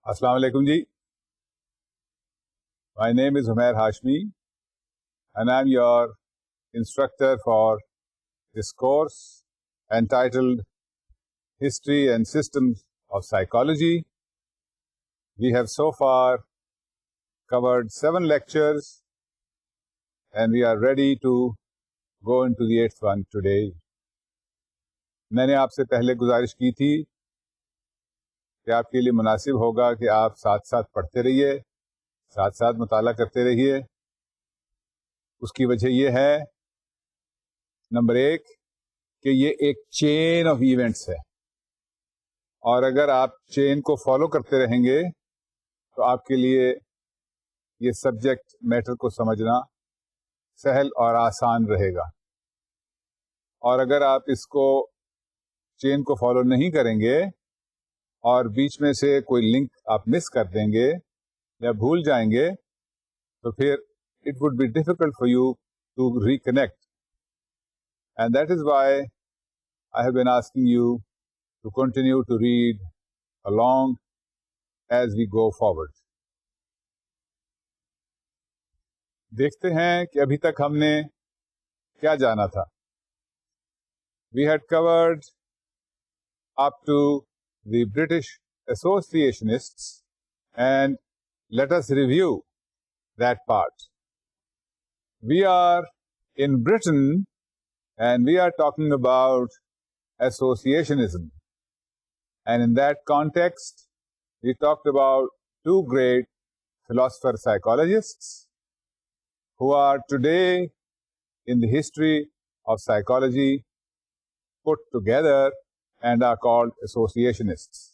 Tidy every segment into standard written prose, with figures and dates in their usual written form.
Assalamu alaikum ji. My name is Hume Hashmi and I am your instructor for this course entitled History and Systems of Psychology. We have so far covered 7 lectures and we are ready to go into the 8th one today. मैंने आपसे पहले गुजारिश की थी कि आपके लिए मुनासिब होगा कि आप साथ साथ पढ़ते रहिए, साथ साथ मुताला करते रहिए. उसकी वजह ये है, नंबर 1, कि ये एक चेन ऑफ इवेंट्स है और अगर आप चेन को फॉलो करते रहेंगे तो आपके लिए ये सब्जेक्ट मैटर को समझना सहल और आसान रहेगा. और अगर आप इसको चेन को फॉलो नहीं करेंगे और बीच में से कोई लिंक आप मिस कर देंगे या भूल जाएंगे तो फिर it would be difficult for you to reconnect. And that is why I have been asking you to continue to read along as we go forward. देखते हैं कि अभी तक हमने क्या जाना था. We had covered up to the British associationists, and let us review that part. We are in Britain and we are talking about associationism, and in that context we talked about 2 great philosopher psychologists who are today in the history of psychology put together and are called associationists.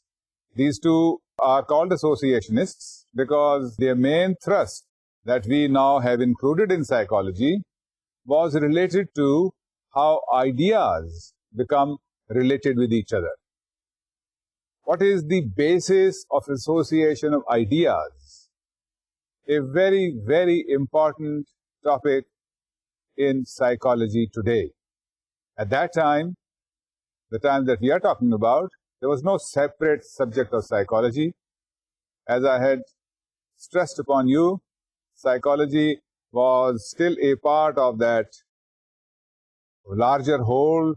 These 2 are called associationists because their main thrust that we now have included in psychology was related to how ideas become related with each other. What is the basis of association of ideas? A very, very important topic in psychology today. At that time, the time that we are talking about, there was no separate subject of psychology. As I had stressed upon you, psychology was still a part of that larger whole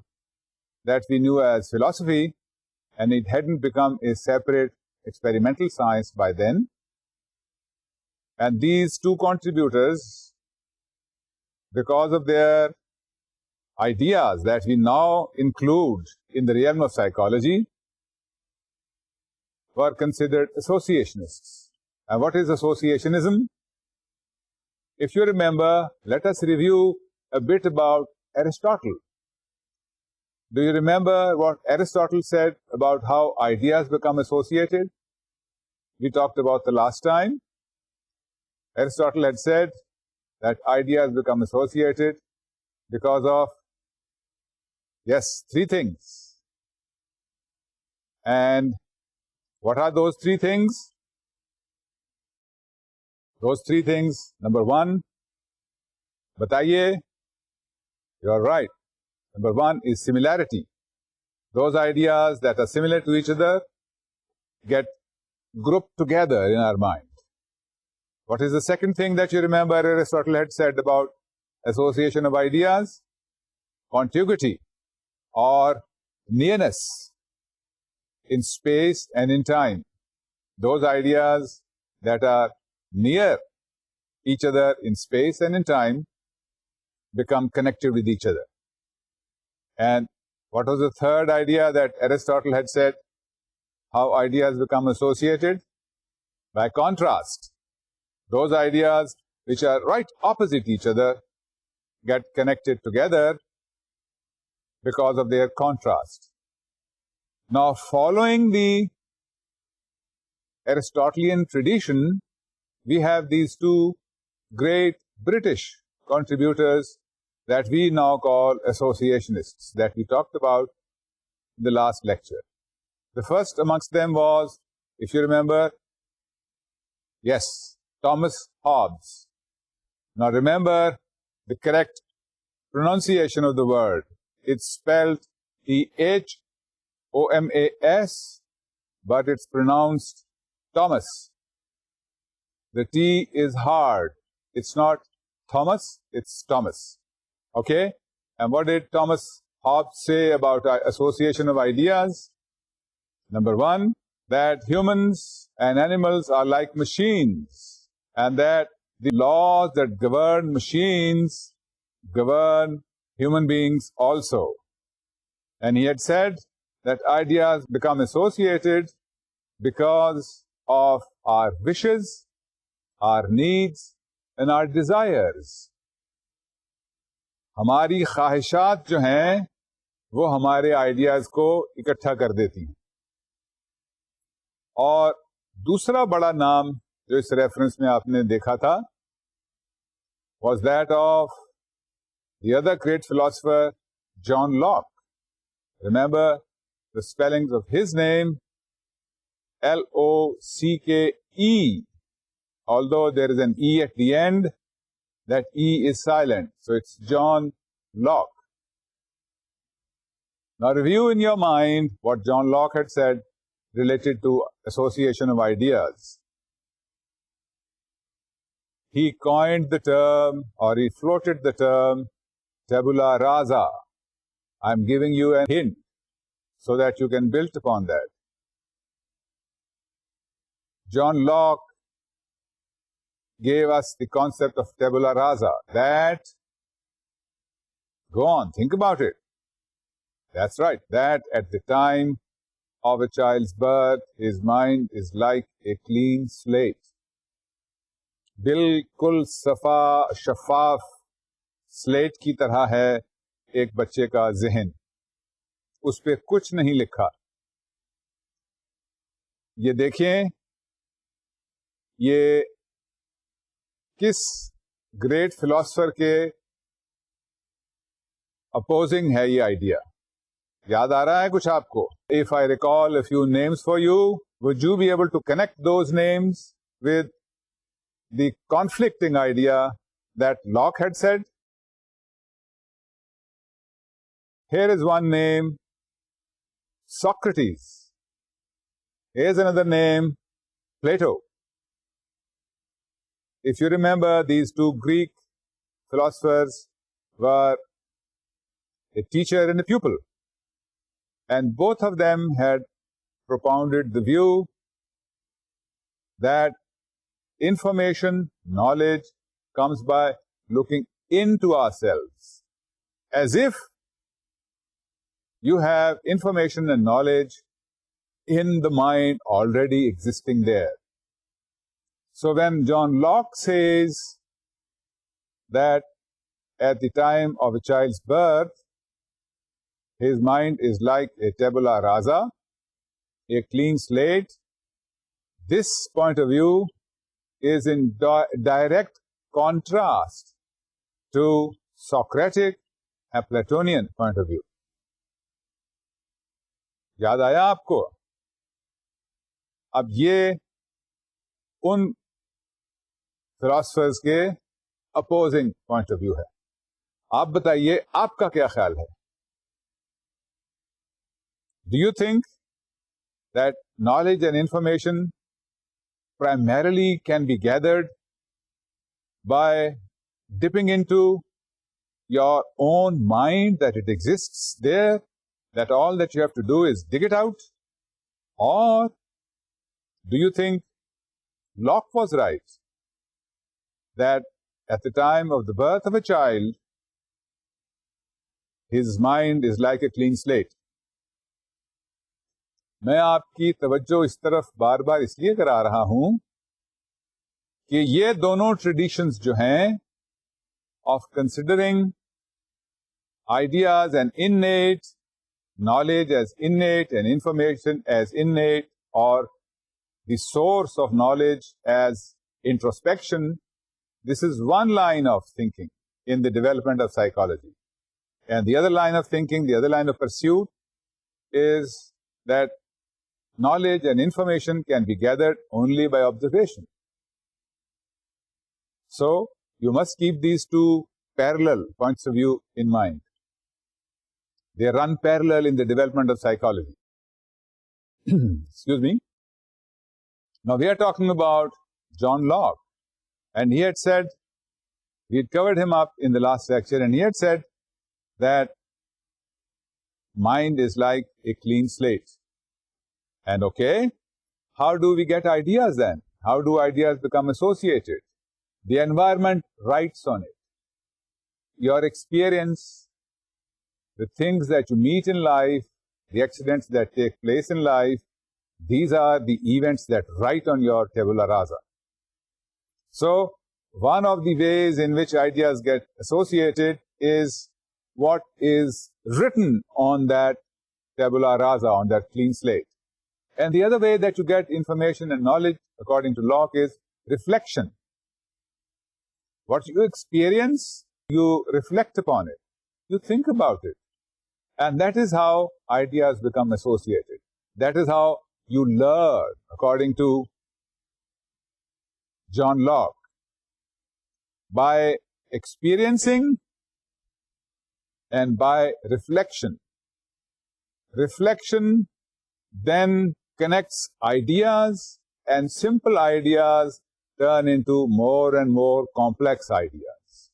that we knew as philosophy, and it hadn't become a separate experimental science by then. And these 2 contributors, because of their ideas that we now include in the realm of psychology, were considered associationists. And what is associationism? If you remember, let us review a bit about Aristotle. Do you remember what Aristotle said about how ideas become associated? We talked about the last time. Aristotle had said that ideas become associated because of, yes, 3 things. And what are those 3 things? Those 3 things, number 1, bataiye. You are right. Number 1 is similarity. Those ideas that are similar to each other get grouped together in our mind. What is the second thing that you remember Aristotle had said about association of ideas? Contiguity or nearness in space and in time. Those ideas that are near each other in space and in time become connected with each other. And what was the third idea that Aristotle had said? How ideas become associated? By contrast. Those ideas which are right opposite each other get connected together because of their contrast. Now, following the Aristotelian tradition, we have these 2 great British contributors that we now call associationists, that we talked about in the last lecture. The first amongst them was, if you remember, yes, Thomas Hobbes. Now remember, the correct pronunciation of the word. It's spelled Thomas, but it's pronounced Thomas. The T is hard. It's not Thomas, it's Thomas. Okay? And what did Thomas Hobbes say about association of ideas? Number one, that humans and animals are like machines, and that the laws that govern machines govern human beings also. And he had said that ideas become associated because of our wishes, our needs, and our desires. हमारी ख्वाहिशात जो हैं वो हमारे ideas को इकट्ठा कर देती हैं. और दूसरा बड़ा नाम जो इस रेफरेंस में आपने देखा था was that of the other great philosopher John Locke. Remember the spellings of his name, Locke. Although there is an E at the end, that E is silent. So it's John Locke. Now review in your mind what John Locke had said related to association of ideas. He coined the term, or he floated the term, tabula rasa. I'm giving you a hint so that you can build upon that. John Locke gave us the concept of tabula rasa. That, go on, think about it. That's right, that at the time of a child's birth, his mind is like a clean slate. बिल्कुल सफा शफाफ slate की तरह है एक बच्चे का ज़हन, उस पे कुछ नहीं लिखा. ये देखें, ये किस ग्रेट फिलोसफर के अपोजिंग है ये आइडिया? याद आ रहा है कुछ आपको? If I recall a few names for you, would you be able to connect those names with the conflicting idea that Locke had said? Here is one name, Socrates. Here's another name, Plato. If you remember, these two Greek philosophers were a teacher and a pupil. And both of them had propounded the view that information, knowledge comes by looking into ourselves, as if you have information and knowledge in the mind already existing there. So when John Locke says that at the time of a child's birth, his mind is like a tabula rasa, a clean slate, this point of view is in direct contrast to Socratic and Platonian point of view. याद आया आपको? अब ये उन philosophers के opposing point of view है. आप बताइए, आपका क्या ख्याल है? Do you think that knowledge and information primarily can be gathered by dipping into your own mind, that it exists there, that all that you have to do is dig it out? Or do you think Locke was right, that at the time of the birth of a child, his mind is like a clean slate? मैं आपकी तवज्जो इस तरफ बार बार इसलिए करा रहा हूं कि ये दोनों ट्रेडिशंस जो हैं of considering ideas and innate, knowledge as innate and information as innate, or the source of knowledge as introspection, this is one line of thinking in the development of psychology. And the other line of thinking, the other line of pursuit is that knowledge and information can be gathered only by observation. So, you must keep these two parallel points of view in mind. They run parallel in the development of psychology. Excuse me. Now we are talking about John Locke, and he had said, we had covered him up in the last lecture, and he had said that mind is like a clean slate. And okay, how do we get ideas then? How do ideas become associated? The environment writes on it. Your experience, the things that you meet in life, the accidents that take place in life, these are the events that write on your tabula rasa. So, one of the ways in which ideas get associated is what is written on that tabula rasa, on that clean slate. And the other way that you get information and knowledge, according to Locke, is reflection. What you experience, you reflect upon it. You think about it. And that is how ideas become associated. That is how you learn, according to John Locke. By experiencing and by reflection. Reflection then connects ideas, and simple ideas turn into more and more complex ideas.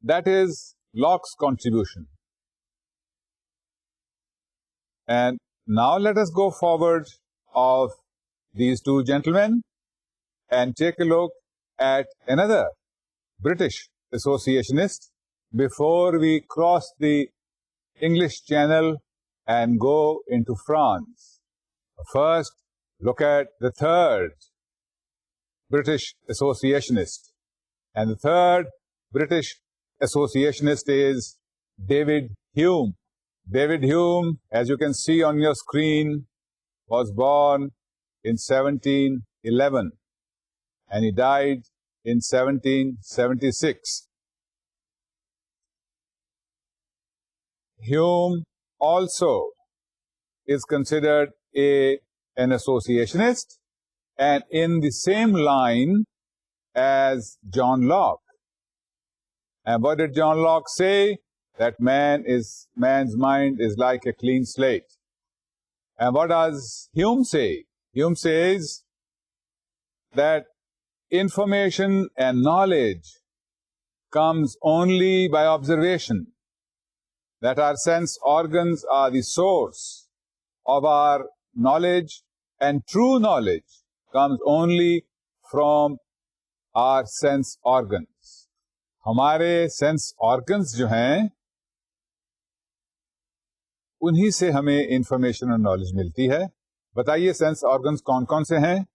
That is Locke's contribution. And now let us go forward of these two gentlemen and take a look at another British associationist before we cross the English Channel and go into France. First, look at the third British associationist. And the third British associationist is David Hume. David Hume, as you can see on your screen, was born in 1711 and he died in 1776. Hume also is considered an associationist and in the same line as John Locke. And what did John Locke say? That man's mind is like a clean slate. And what does Hume say? Hume says that information and knowledge comes only by observation. That our sense organs are the source of our knowledge, and true knowledge comes only from our sense organs. हमारे sense organs जो हैं, उन्हीं से हमें information और knowledge मिलती है. बताइए sense organs कौन-कौन से हैं?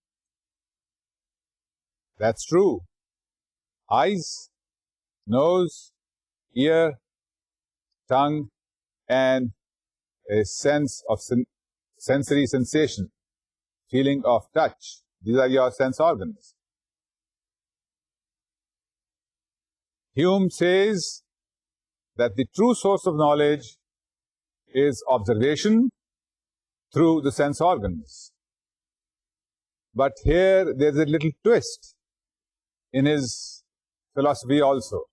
That's true. Eyes, nose, ear, tongue, and a sense of sensory sensation, feeling of touch. These are your sense organs. Hume says that the true source of knowledge is observation through the sense organs. But here there's a little twist in his philosophy also,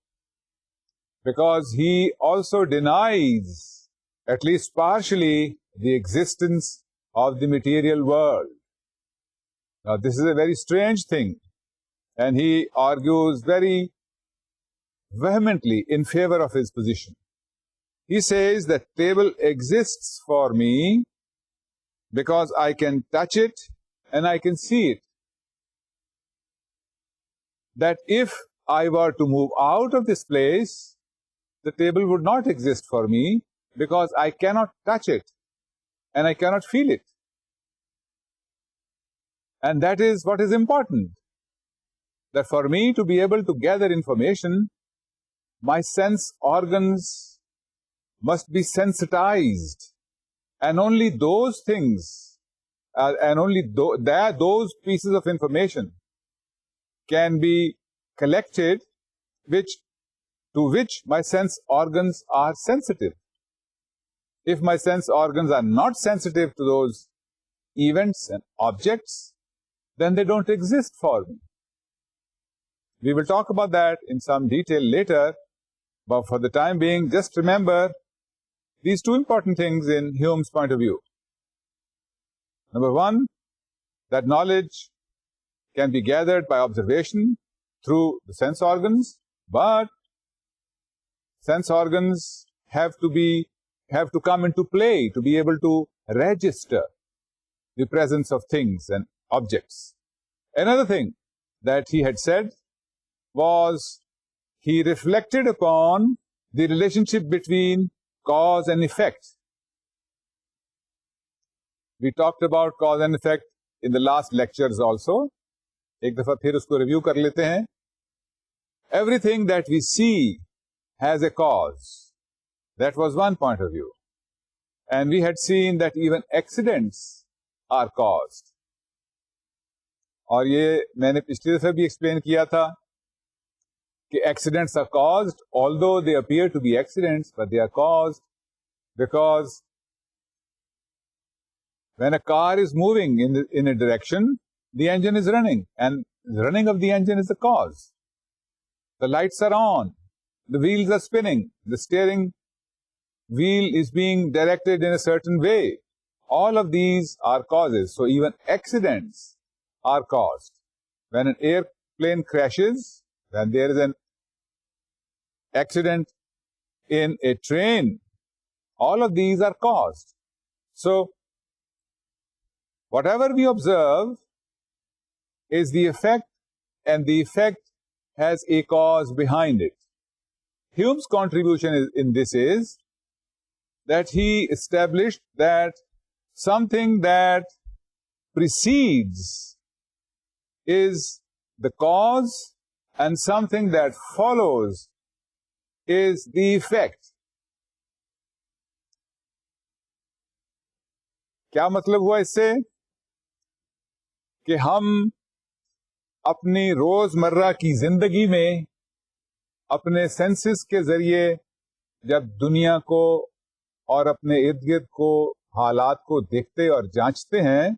because he also denies, at least partially, the existence of the material world. Now, this is a very strange thing, and he argues very vehemently in favor of his position. He says that table exists for me because I can touch it and I can see it. That if I were to move out of this place, the table would not exist for me because I cannot touch it and I cannot feel it. And that is what is important. That for me to be able to gather information, my sense organs must be sensitized. And only those things, those pieces of information can be collected to which my sense organs are sensitive. If my sense organs are not sensitive to those events and objects, then they don't exist for me. We will talk about that in some detail later, but for the time being, just remember these two important things in Hume's point of view. Number one, that knowledge can be gathered by observation through the sense organs, but sense organs have to come into play to be able to register the presence of things and objects. Another thing that he had said was he reflected upon the relationship between cause and effect. We talked about cause and effect in the last lectures also. एक दफा फिर उसको review कर लेते हैं. Everything that we see has a cause. That was one point of view. And we had seen that even accidents are caused. और ये मैंने पिछली दफा भी एक्सप्लेन किया था कि accidents are caused, although they appear to be accidents, but they are caused because when a car is moving in a direction, the engine is running, and the running of the engine is the cause. The lights are on, the wheels are spinning, the steering wheel is being directed in a certain way. All of these are causes. So even accidents are caused. When an airplane crashes, when there is an accident in a train, all of these are caused. So whatever we observe is the effect, and the effect has a cause behind it. Hume's contribution in this is that he established that something that precedes is the cause and something that follows is the effect. क्या मतलब हुआ इससे? कि हम अपनी रोजमर्रा की जिंदगी में अपने सेंसेस के जरिए जब दुनिया को और अपने इर्द गिर्द को हालात को देखते और जांचते हैं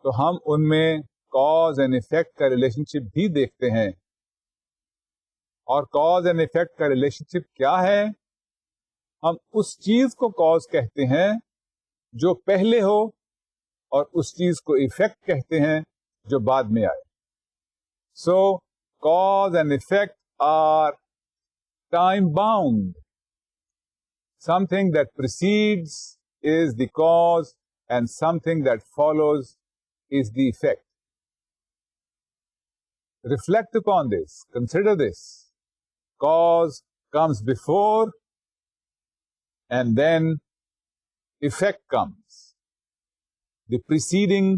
तो हम उनमें कॉज एंड इफेक्ट का रिलेशनशिप भी देखते हैं. और कॉज एंड इफेक्ट का रिलेशनशिप क्या है? हम उस चीज को कॉज कहते हैं जो पहले हो और उस चीज को इफेक्ट कहते हैं जो बाद में आए. So cause and effect are time bound. Something that precedes is the cause and something that follows is the effect. Reflect upon this. Consider this. Cause comes before and then effect comes. The preceding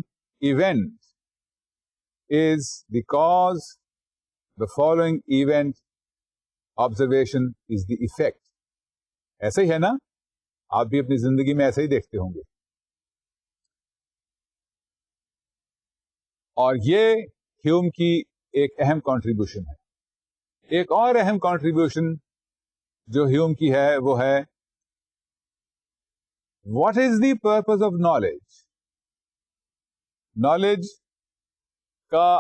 event is the cause. The following event, observation, is the effect. ऐसा ही है ना? आप भी अपनी जिंदगी में ऐसा ही देखते होंगे. और ये ह्यूम की एक अहम कंट्रीब्यूशन है. एक और अहम कंट्रीब्यूशन जो ह्यूम की है वो है what is the purpose of knowledge. Knowledge का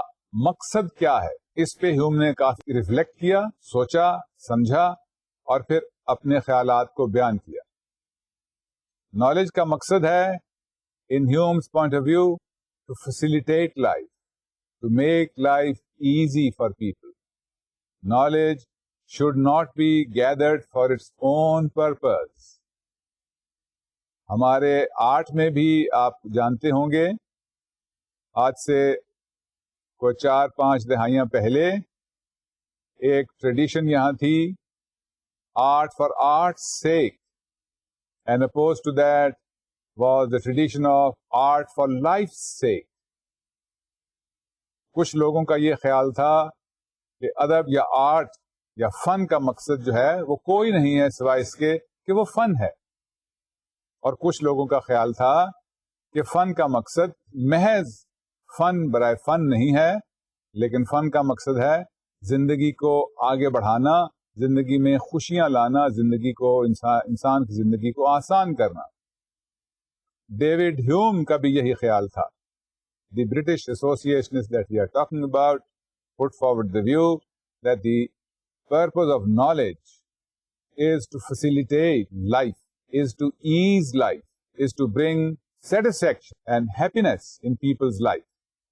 मकसद क्या है? इस पे ह्यूम ने काफी रिफ्लेक्ट किया, सोचा, समझा और फिर अपने ख्यालात को बयान किया. नॉलेज का मकसद है in Hume's point of view to facilitate life, to make life easy for people. Knowledge should not be gathered for its own purpose. हमारे आर्ट में भी आप जानते होंगे, आज से कोई 4-5 दहाइयां पहले एक ट्रेडिशन यहां थी, art for art's sake, and opposed to that was the tradition of art for life's sake. कुछ लोगों का ये ख्याल था कि अदब या आर्ट या फन का मकसद जो है वो कोई नहीं है सिवाय इसके कि वो फन है. और कुछ लोगों का ख्याल था कि फन का मकसद महज फन बराए फन नहीं है, लेकिन फन का मकसद है जिंदगी को आगे बढ़ाना, जिंदगी में खुशियां लाना, जिंदगी को इंसान की जिंदगी को आसान करना. डेविड ह्यूम का भी यही ख्याल था. The British associationist that we are talking about, put forward the view that the purpose of knowledge is to facilitate life, is to ease life, is to bring satisfaction and happiness in people's life.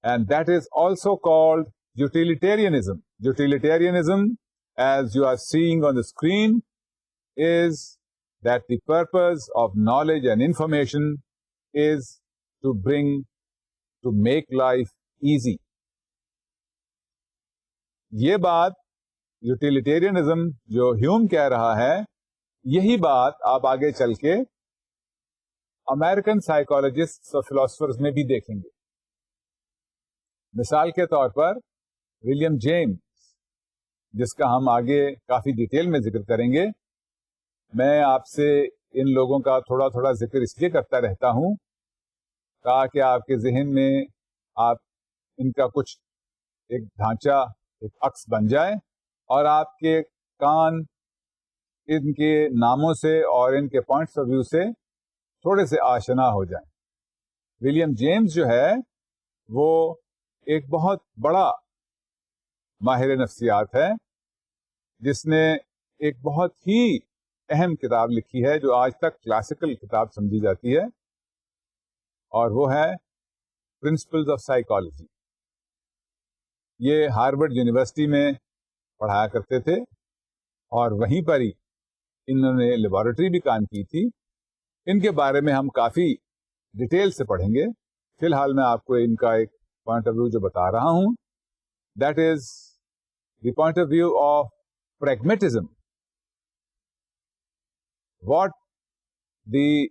And that is also called utilitarianism. Utilitarianism, as you are seeing on the screen, is that the purpose of knowledge and information is to make life easy. ये बात utilitarianism जो Hume कह रहा है, यही बात आप आगे चल के अमेरिकन साइकोलॉजिस्ट्स और फिलोसफर्स में भी देखेंगे. मिसाल के तौर पर विलियम जेम्स, जिसका हम आगे काफी डिटेल में जिक्र करेंगे. मैं आपसे इन लोगों का थोड़ा थोड़ा जिक्र इसलिए करता रहता हूं ताकि आपके जहन में आप इनका कुछ एक ढांचा, एक अक्स बन जाए और आपके कान इनके नामों से और इनके पॉइंट्स ऑफ व्यू से थोड़े से आशना हो जाएं. विलियम जेम्स जो है वो एक बहुत बड़ा माहिर नफ्सियात है, जिसने एक बहुत ही अहम किताब लिखी है जो आज तक क्लासिकल किताब समझी जाती है, और वो है प्रिंसिपल्स ऑफ साइकोलॉजी. ये हार्वर्ड यूनिवर्सिटी में पढ़ाया करते थे और वहीं पर ही इन्होंने लेबोरेटरी भी काम की थी. इनके बारे में हम काफी डिटेल से पढ़ेंगे. फिलहाल मैं आपको इनका एक पॉइंट ऑफ व्यू जो बता रहा हूं, that is the point of view of pragmatism. What the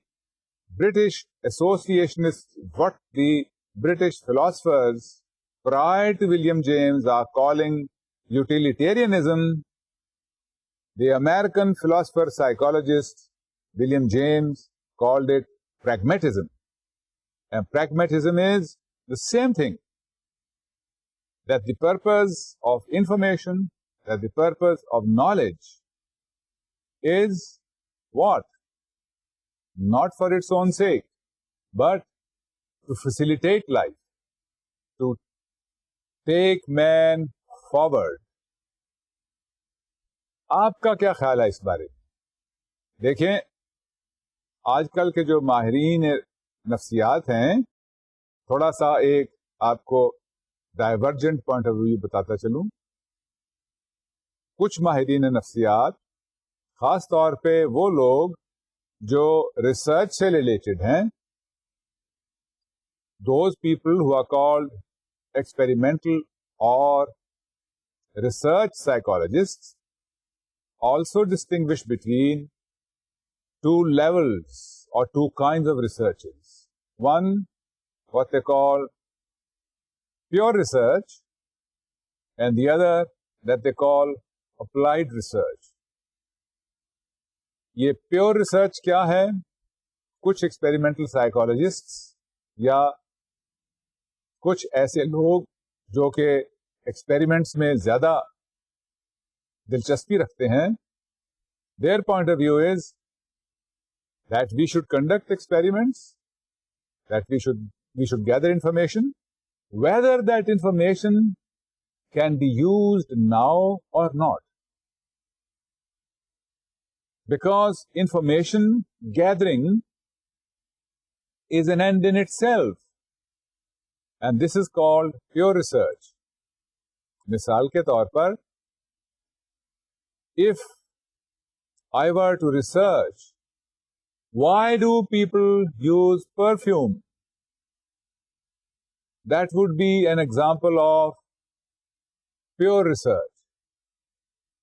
British associationists, what the British philosophers prior to William James are calling utilitarianism, the American philosopher psychologist William James called it pragmatism. And pragmatism is the same thing, that the purpose of information, that the purpose of knowledge is what? Not for its own sake, but to facilitate life, to take man forward. आपका क्या ख्याल है इस बारे में? देखें, आजकल के जो माहिरीन नफ्सियात हैं, थोड़ा सा एक आपको डाइवर्जेंट पॉइंट ऑफ व्यू बताता चलूं. कुछ माहिरीन नफ्सियात, खास तौर पे वो लोग जो रिसर्च से रिलेटेड हैं, those people who are called experimental or research psychologists, also distinguish between two levels or two kinds of researches. One, what they call pure research, and the other that they call applied research. ये pure research क्या है? कुछ experimental psychologists या कुछ ऐसे लोग जो कि एक्सपेरिमेंट्स में ज्यादा दिलचस्पी रखते हैं, their point of view is that we should conduct experiments, that we should gather information, whether that information can be used now or not. Because information gathering is an end in itself, and this is called pure research. मिसाल के तौर पर, if I were to research why do people use perfume, that would be an example of pure research.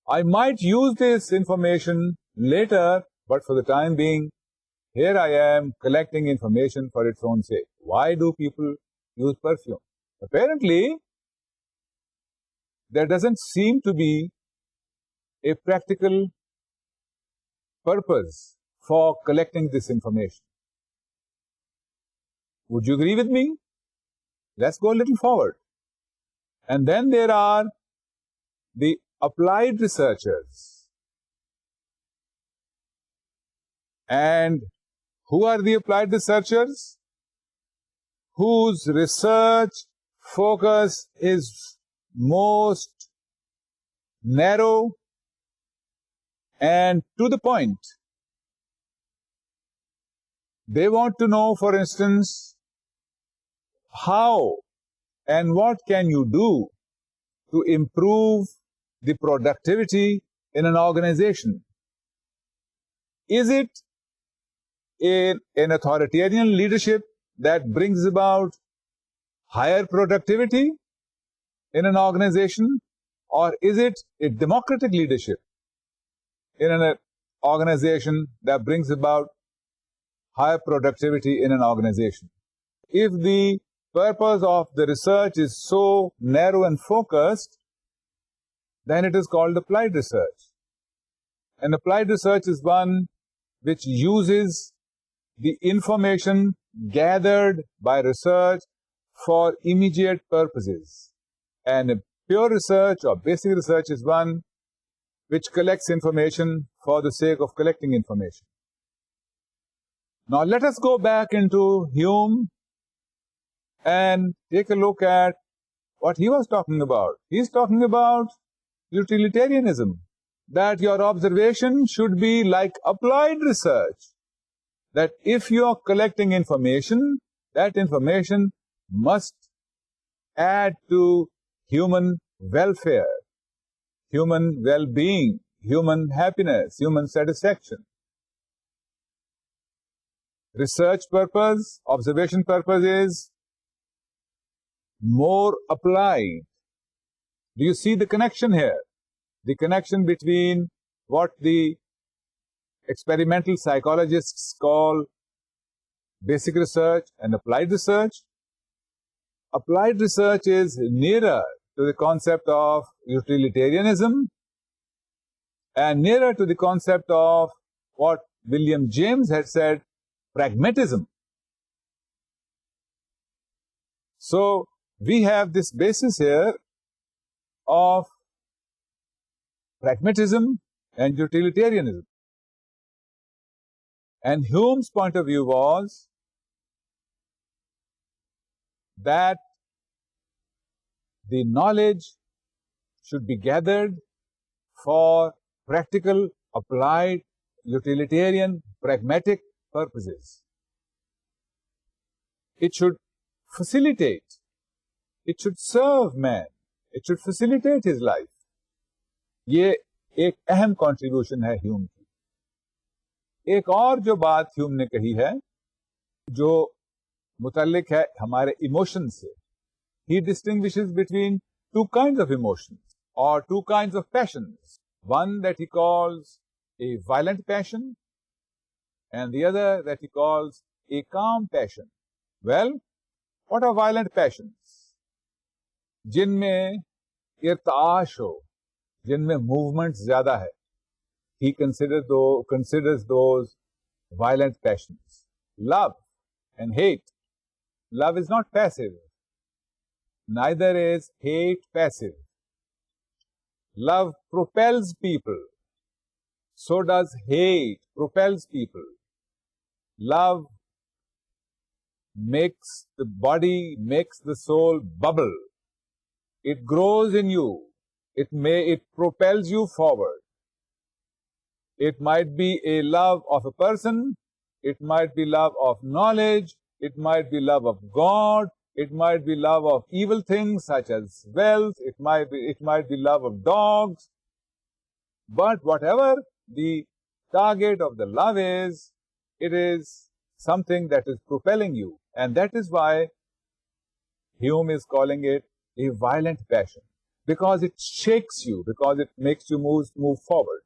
I might use this information later, but for the time being, here I am collecting information for its own sake. Why do people use perfume? Apparently, there doesn't seem to be a practical purpose for collecting this information. Would you agree with me? Let's go a little forward. And then there are the applied researchers. And who are the applied researchers? Whose research focus is most narrow and to the point. They want to know, for instance, how and what can you do to improve the productivity in an organization? Is it an authoritarian leadership that brings about higher productivity in an organization, or is it a democratic leadership in an organization that brings about higher productivity in an organization? If the purpose of the research is so narrow and focused, then it is called applied research. And applied research is one which uses the information gathered by research for immediate purposes. And pure research or basic research is one which collects information for the sake of collecting information. Now let us go back into Hume and take a look at what he was talking about. He's talking about utilitarianism, that your observation should be like applied research. That if you are collecting information, that information must add to human welfare, human well-being, human happiness, human satisfaction. Research purpose, observation purpose is more applied. Do you see the connection here? The connection between what the experimental psychologists call basic research and applied research. Applied research is nearer to the concept of utilitarianism and nearer to the concept of what William James had said, pragmatism. So we have this basis here of pragmatism and utilitarianism. And Hume's point of view was that the knowledge should be gathered for practical, applied, utilitarian, pragmatic purposes. It should facilitate, it should serve man, it should facilitate his life. ये एक अहम contribution है Hume की। एक और जो बात Hume ने कही है जो मुतल्लिक है हमारे इमोशन से, he distinguishes between two kinds of emotions or two kinds of passions. One that he calls a violent passion and the other that he calls a calm passion. Well, what are violent passions? जिनमें इर्ताश हो, जिनमें movements ज़्यादा है. He considers those violent passions. Love and hate. Love is not passive. Neither is hate passive. Love propels people. So does hate propels people. Love makes the body, makes the soul bubble. It grows in you. It propels you forward. It might be a love of a person. It might be love of knowledge. It might be love of God. It might be love of evil things such as wealth. It might be love of dogs. But whatever the target of the love is, it is something that is propelling you. And that is why Hume is calling it a violent passion. Because it shakes you, because it makes you move forward.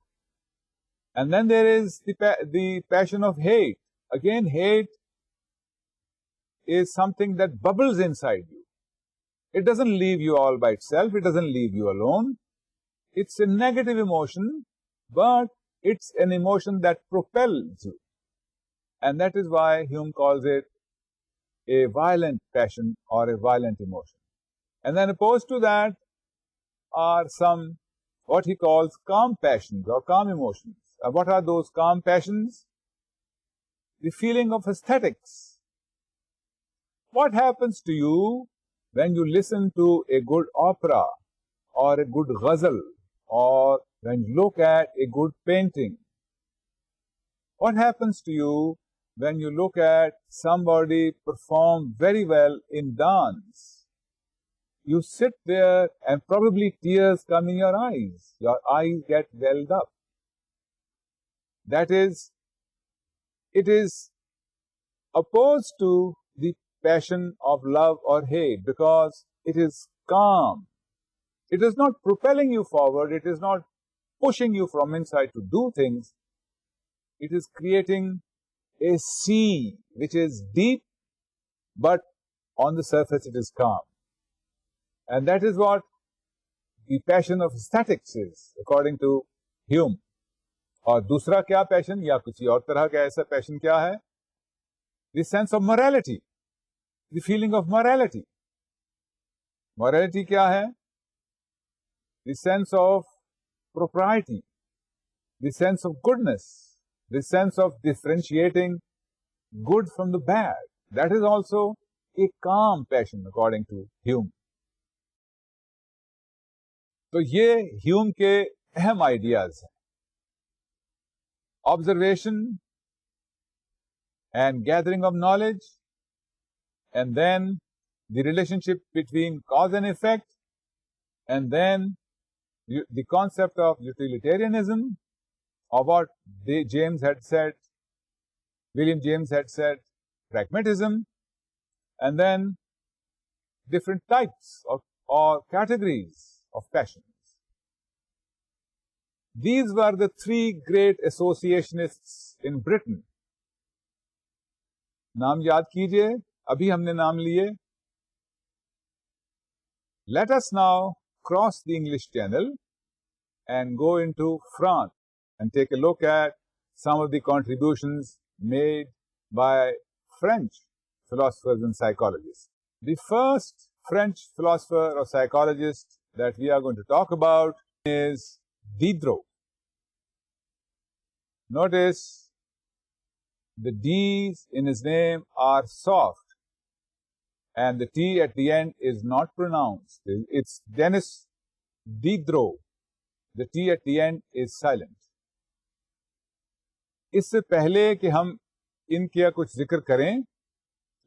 And then there is the passion of hate. Again, hate is something that bubbles inside you. It doesn't leave you all by itself. It doesn't leave you alone. It's a negative emotion, but it's an emotion that propels you. And that is why Hume calls it a violent passion or a violent emotion. And then opposed to that are some what he calls calm passions or calm emotions. What are those calm passions? The feeling of aesthetics. What happens to you when you listen to a good opera or a good ghazal, or when you look at a good painting? What happens to you when you look at somebody perform very well in dance? You sit there and probably tears come in your eyes. Your eyes get welled up. That is, it is opposed to the passion of love or hate because it is calm. It is not propelling you forward. It is not pushing you from inside to do things. It is creating a sea which is deep, but on the surface it is calm. And that is what the passion of aesthetics is, according to Hume. और दूसरा क्या passion या किसी और तरह का ऐसा passion क्या है? The sense of morality, the feeling of morality. Morality क्या है? The sense of propriety, the sense of goodness, the sense of differentiating good from the bad. That is also a calm passion, according to Hume. तो ये Hume के अहम ideas हैं. Observation and gathering of knowledge, and then the relationship between cause and effect, and then the concept of utilitarianism, or what William James had said, pragmatism, and then different types or categories of passions. These were the three great associationists in Britain. नाम याद कीजिए, अभी हमने नाम लिए. Let us now cross the English Channel and go into France and take a look at some of the contributions made by French philosophers and psychologists. The first French philosopher or psychologist that we are going to talk about is Diderot. Notice the D's in his name are soft and the T at the end is not pronounced. It's Denis Diderot. The T at the end is silent. इससे पहले कि हम इनका कुछ जिक्र करें,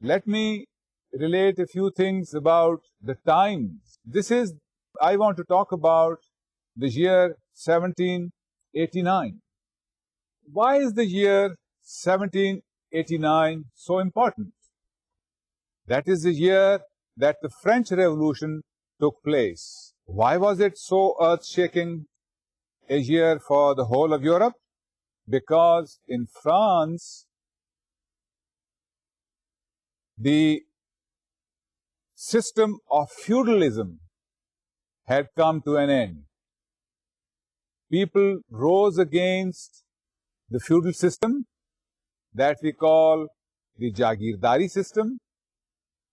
let me relate a few things about the times. I want to talk about the year 1789. Why is the year 1789 so important? That is the year that the French Revolution took place. Why was it so earth-shaking a year for the whole of Europe? Because in France, the system of feudalism had come to an end. People rose against the feudal system that we call the जागीरदारी system.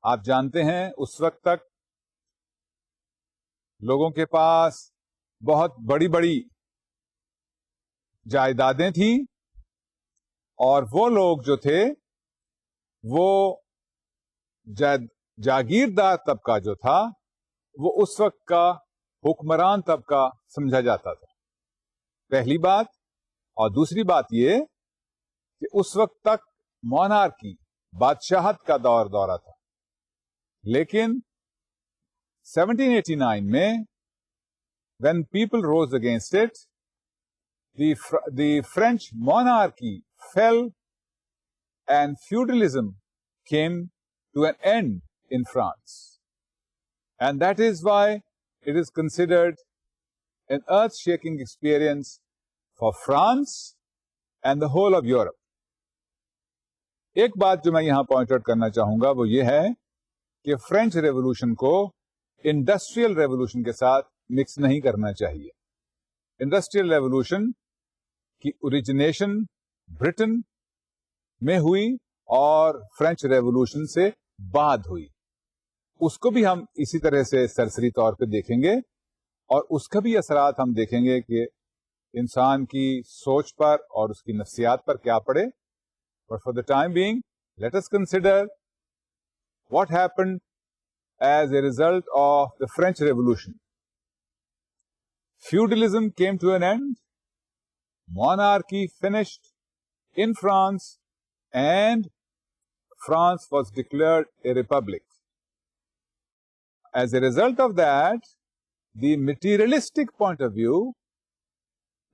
आप जानते हैं उस वक्त तक लोगों के पास बहुत बड़ी बड़ी जायदादें थीं और वो लोग जो थे वो जागीरदार तबका जो था वो उस वक्त का हुक्मरान तबका समझा जाता था. पहली बात. और दूसरी बात ये कि उस वक्त तक मोनार्की बादशाहत का दौरा था. लेकिन 1789 में when people rose against it, the French monarchy fell and feudalism came to an end in France. And that is why it is considered an earth-shaking experience for France and the whole of Europe. एक बात जो मैं यहां point out करना चाहूंगा वो ये है कि फ्रेंच रेवोल्यूशन को इंडस्ट्रियल रेवोल्यूशन के साथ मिक्स नहीं करना चाहिए. इंडस्ट्रियल रेवोल्यूशन की ओरिजिनेशन ब्रिटेन में हुई और फ्रेंच रेवोल्यूशन से बाद हुई. उसको भी हम इसी तरह से सरसरी तौर पे देखेंगे और उसका भी असरात हम देखेंगे कि इंसान की सोच पर और उसकी नफ्सियात पर क्या पड़े. But for the time being, let us consider what happened as a result of the French Revolution. feudalism came to an end, monarchy finished in France, and France was declared a republic. As a result of that, the materialistic point of view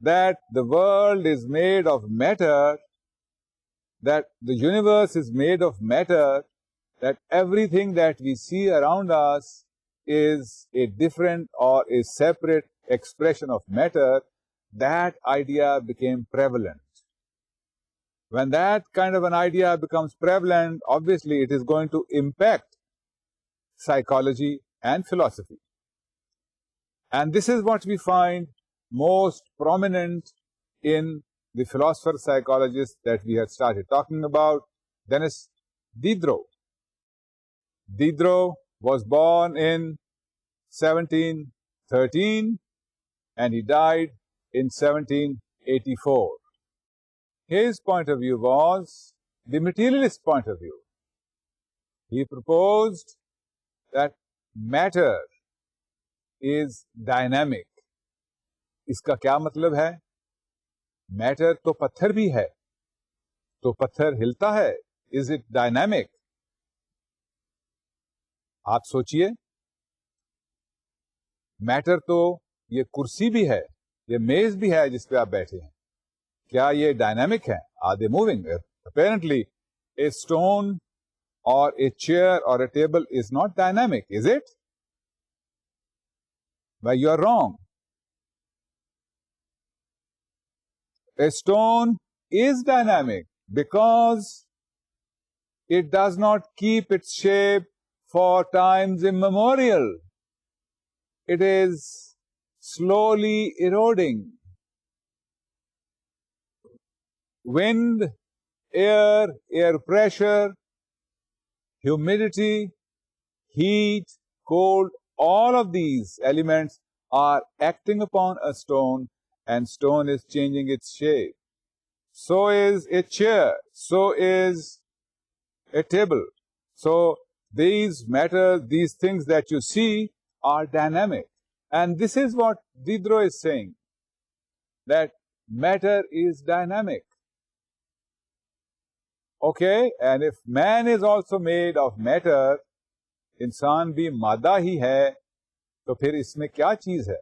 that the world is made of matter, that the universe is made of matter, that everything that we see around us is a different or a separate expression of matter, that idea became prevalent. When that kind of an idea becomes prevalent, obviously it is going to impact psychology and philosophy. And this is what we find most prominent in the philosopher-psychologist that we had started talking about, Denis Diderot. Diderot was born in 1713 and he died in 1784. His point of view was the materialist point of view. He proposed that matter is dynamic. इसका क्या मतलब है? Matter तो पत्थर भी है, तो पत्थर हिलता है. Is it dynamic? आप सोचिए, मैटर तो ये कुर्सी भी है, ये मेज भी है जिस पे आप बैठे हैं. क्या ये डायनामिक है? Are they moving? Apparently, a stone or a chair or a table is not dynamic, is it? Well, you are wrong. A stone is dynamic because it does not keep its shape for times immemorial. It is slowly eroding. Wind, air, air pressure, humidity, heat, cold, all of these elements are acting upon a stone, and stone is changing its shape. So is a chair, so is a table. So these matter, these things that you see are dynamic. And this is what Diderot is saying, that matter is dynamic. Okay, and if man is also made of matter, इंसान भी मादा ही है, तो फिर इसमें क्या चीज है?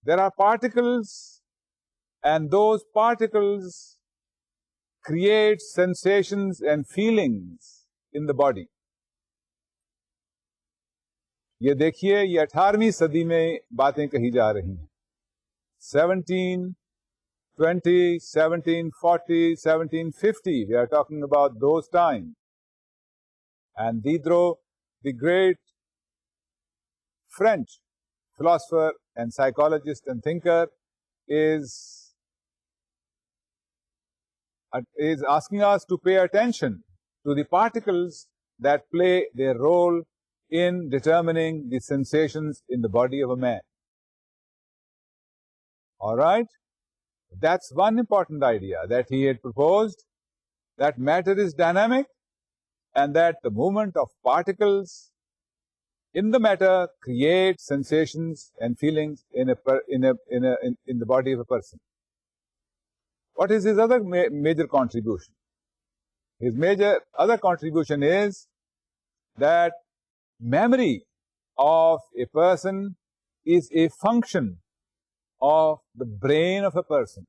There are particles, and those particles create sensations and feelings in the body. ये देखिए, ये 18वीं सदी में बातें कही जा रही हैं. 1720, 1740, 1750, we are talking about those times. And Diderot, the great French philosopher and psychologist and thinker, is asking us to pay attention to the particles that play their role in determining the sensations in the body of a man. All right? That's one important idea that he had proposed, that matter is dynamic and that the movement of particles in the matter creates sensations and feelings in the body of a person. What is his other major contribution? His major other contribution is that memory of a person is a function of the brain of a person.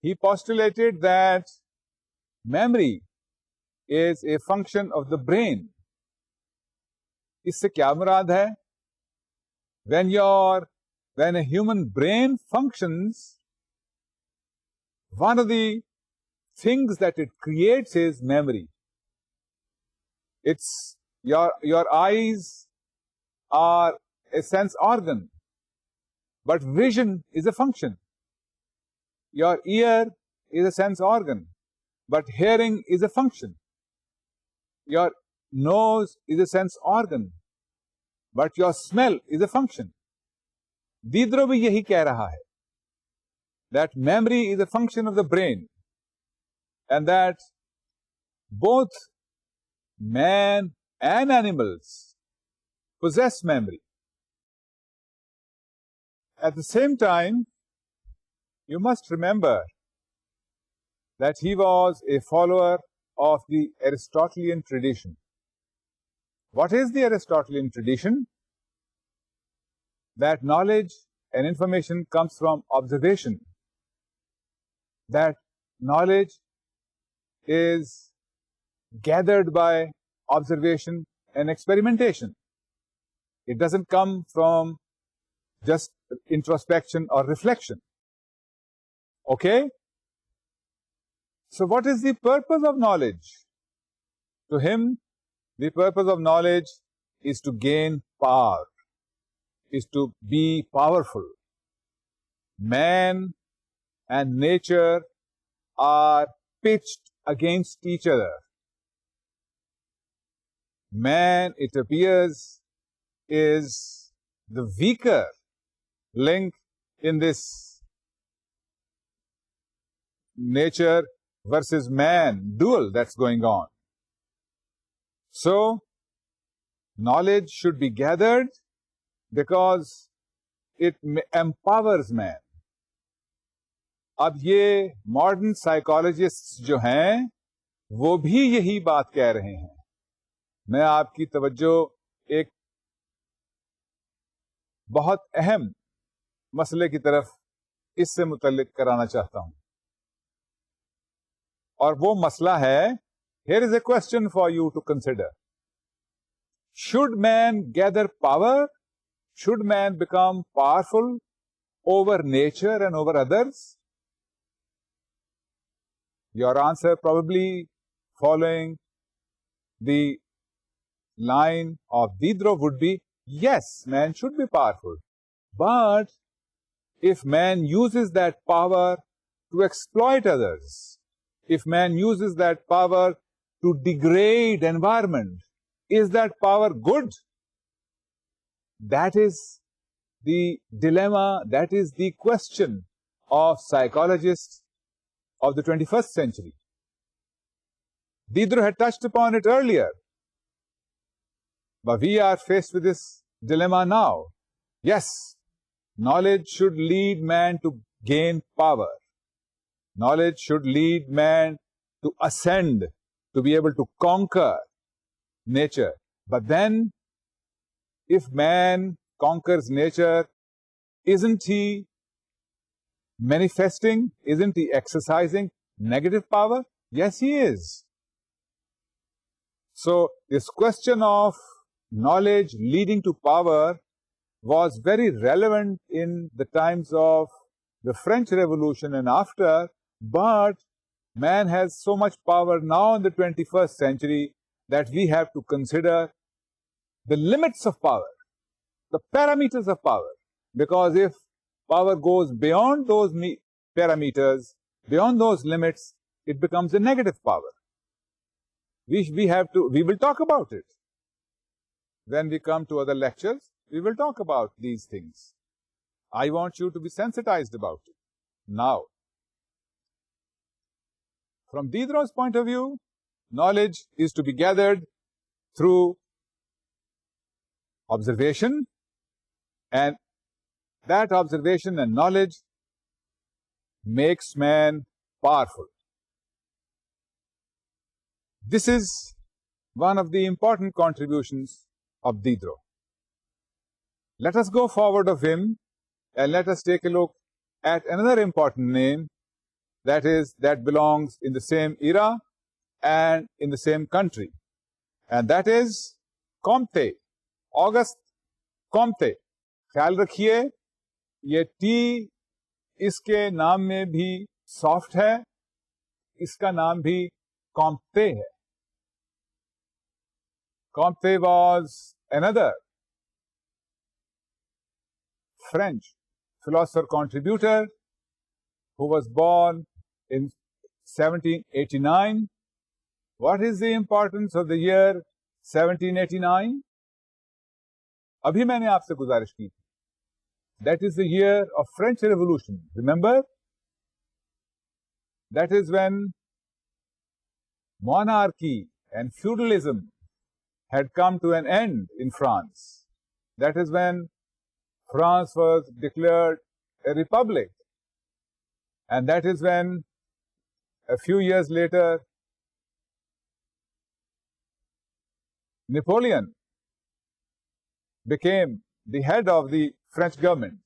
He postulated that memory is a function of the brain. इससे क्या मुराद है? When a human brain functions, one of the things that it creates is memory. It's your eyes are a sense organ, but vision is a function. Your ear is a sense organ, but hearing is a function. Your nose is a sense organ, but your smell is a function. Diderot भी यही कह रहा है, that memory is a function of the brain, and that both man and animals possess memory. At the same time, you must remember that he was a follower of the Aristotelian tradition. What is the Aristotelian tradition? That knowledge and information comes from observation. That knowledge is gathered by observation and experimentation. It doesn't come from just introspection or reflection. Okay? So what is the purpose of knowledge? To him, the purpose of knowledge is to gain power, is to be powerful. Man and nature are pitched against each other. Man, it appears, is the weaker link in this nature versus man duel that's going on. So, knowledge should be gathered because it empowers man. अब ये modern psychologist जो हैं वो भी यही बात कह रहे हैं. मैं आपकी तवज्जो एक बहुत अहम मसले की तरफ इससे मुतल्लिक कराना चाहता हूं, और वो मसला है, here is a question for you to consider. Should man gather power? Should man become powerful over nature and over others? Your answer probably following the line of Diderot would be, yes, man should be powerful. But if man uses that power to exploit others, if man uses that power to degrade environment, is that power good? That is the dilemma, that is the question of psychologists of the 21st century. Diderot had touched upon it earlier, but we are faced with this dilemma now. Yes, knowledge should lead man to gain power. Knowledge should lead man to ascend, to be able to conquer nature. But then, if man conquers nature, isn't he manifesting, isn't he exercising negative power? Yes, he is. So, this question of knowledge leading to power was very relevant in the times of the French Revolution and after, but man has so much power now in the 21st century that we have to consider the limits of power, the parameters of power. Because if power goes beyond those parameters, beyond those limits, it becomes a negative power. We will talk about it. When we come to other lectures, we will talk about these things. I want you to be sensitized about it. Now, from Diderot's point of view, knowledge is to be gathered through observation, and that observation and knowledge makes man powerful. This is one of the important contributions of Diderot. Let us go forward of him and let us take a look at another important name that belongs in the same era and in the same country, and that is Comte, Auguste Comte. ख्याल रखिए, ये T इसके नाम में भी soft है, इसका नाम भी Comte है. Comte was another French philosopher contributor who was born in 1789. What is the importance of the year 1789? अभी मैंने आपसे गुजारिश की थी. That is the year of French Revolution. Remember? That is when monarchy and feudalism had come to an end in France. That is when France was declared a republic. And that is when, a few years later, Napoleon became the head of the French government.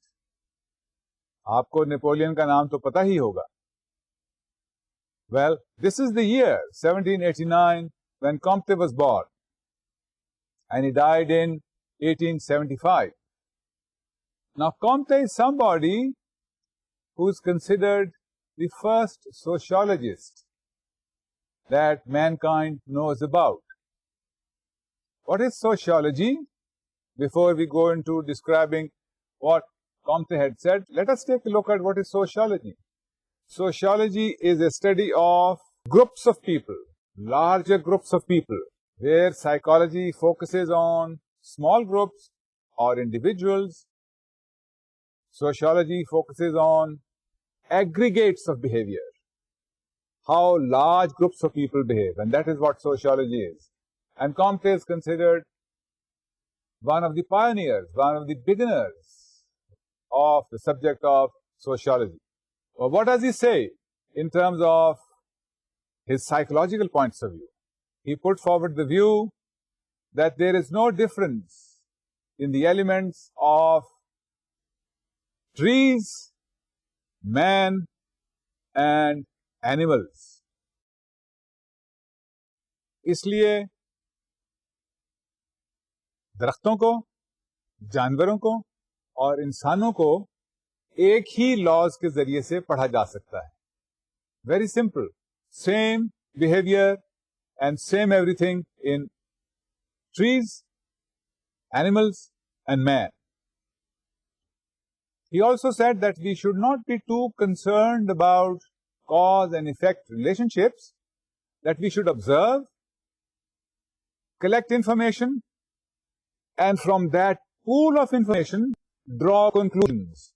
आपको Napoleon का नाम तो पता ही होगा. Well, this is the year 1789 when Comte was born, and he died in 1875. Now, Comte is somebody who is considered the first sociologist that mankind knows about. What is sociology? Before we go into describing what Comte had said, let us take a look at what is sociology. Sociology is a study of groups of people, larger groups of people, where psychology focuses on small groups or individuals. Sociology focuses on aggregates of behavior, how large groups of people behave, and that is what sociology is. And Comte is considered one of the pioneers, one of the beginners of the subject of sociology. Well, what does he say in terms of his psychological points of view? He put forward the view that there is no difference in the elements of trees, man, and animals. इसलिए दरख्तों को, जानवरों को और इंसानों को एक ही laws के जरिए से पढ़ा जा सकता है. Very simple, same behaviour and same everything in trees, animals and man. He also said that we should not be too concerned about cause and effect relationships, that we should observe, collect information, and from that pool of information draw conclusions.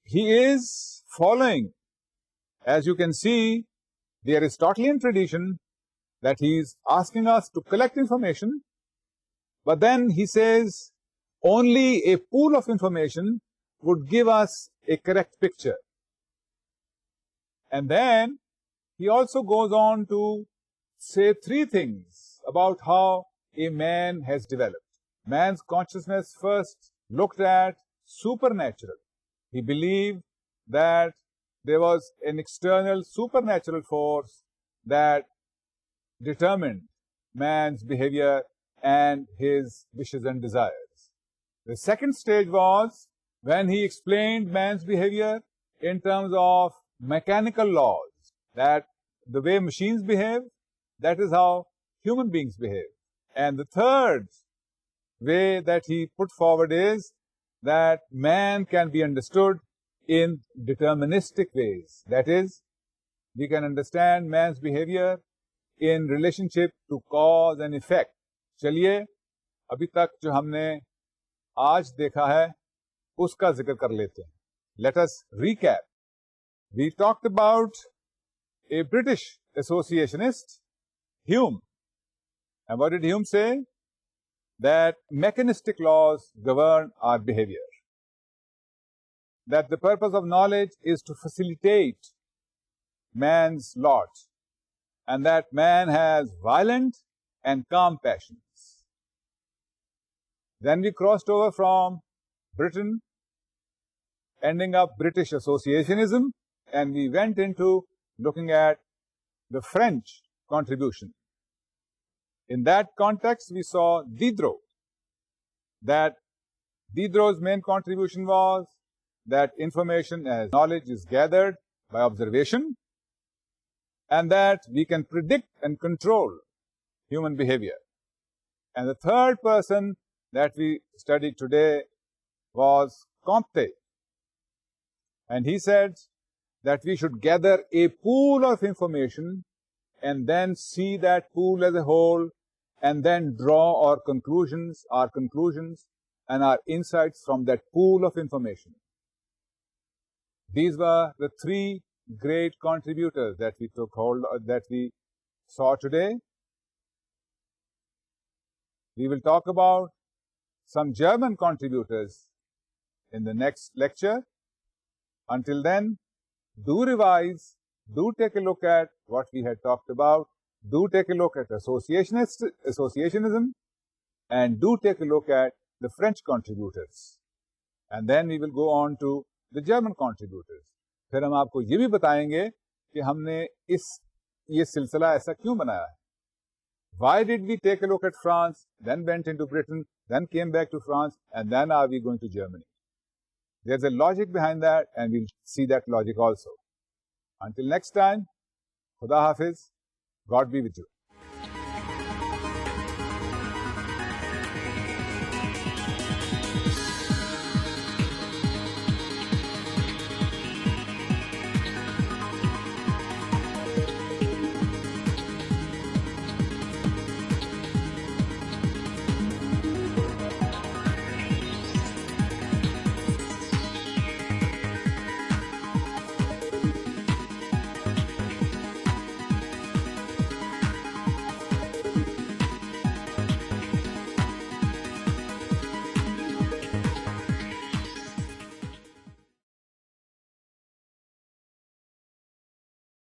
He is following, as you can see, the Aristotelian tradition, that he is asking us to collect information, but then he says only a pool of information would give us a correct picture. And then he also goes on to say three things about how a man has developed. Man's consciousness first looked at supernatural. He believed that there was an external supernatural force that determined man's behavior and his wishes and desires. The second stage was when he explained man's behavior in terms of mechanical laws, that the way machines behave, that is how human beings behave. And the third way that he put forward is that man can be understood in deterministic ways. That is, we can understand man's behavior in relationship to cause and effect. चलिए अभी तक जो हमने आज देखा है उसका जिक्र कर लेते हैं. Let us recap. We talked about a British associationist, Hume. And what did Hume say? That mechanistic laws govern our behavior. That the purpose of knowledge is to facilitate man's lot, and that man has violent and calm passions. Then we crossed over from Britain, ending up British associationism, and we went into looking at the French contribution. In that context, we saw Diderot, that Diderot's main contribution was that information as knowledge is gathered by observation, and that we can predict and control human behavior. And the third person that we studied today was Comte. And he said that we should gather a pool of information and then see that pool as a whole, and then draw our conclusions and our insights from that pool of information. These were the three great contributors that we took hold of, that we saw today. We will talk about some German contributors in the next lecture. Until then, do revise, do take a look at what we had talked about, do take a look at associationism, and do take a look at the French contributors. And then we will go on to the German contributors. फिर हम आपको ये भी बताएंगे कि हमने ये सिलसिला ऐसा क्यों बनाया है. Why did we take a look at France, then went into Britain, then came back to France, and then are we going to Germany? There's a logic behind that, and we'll see that logic also. Until next time, Khuda Hafiz, God be with you.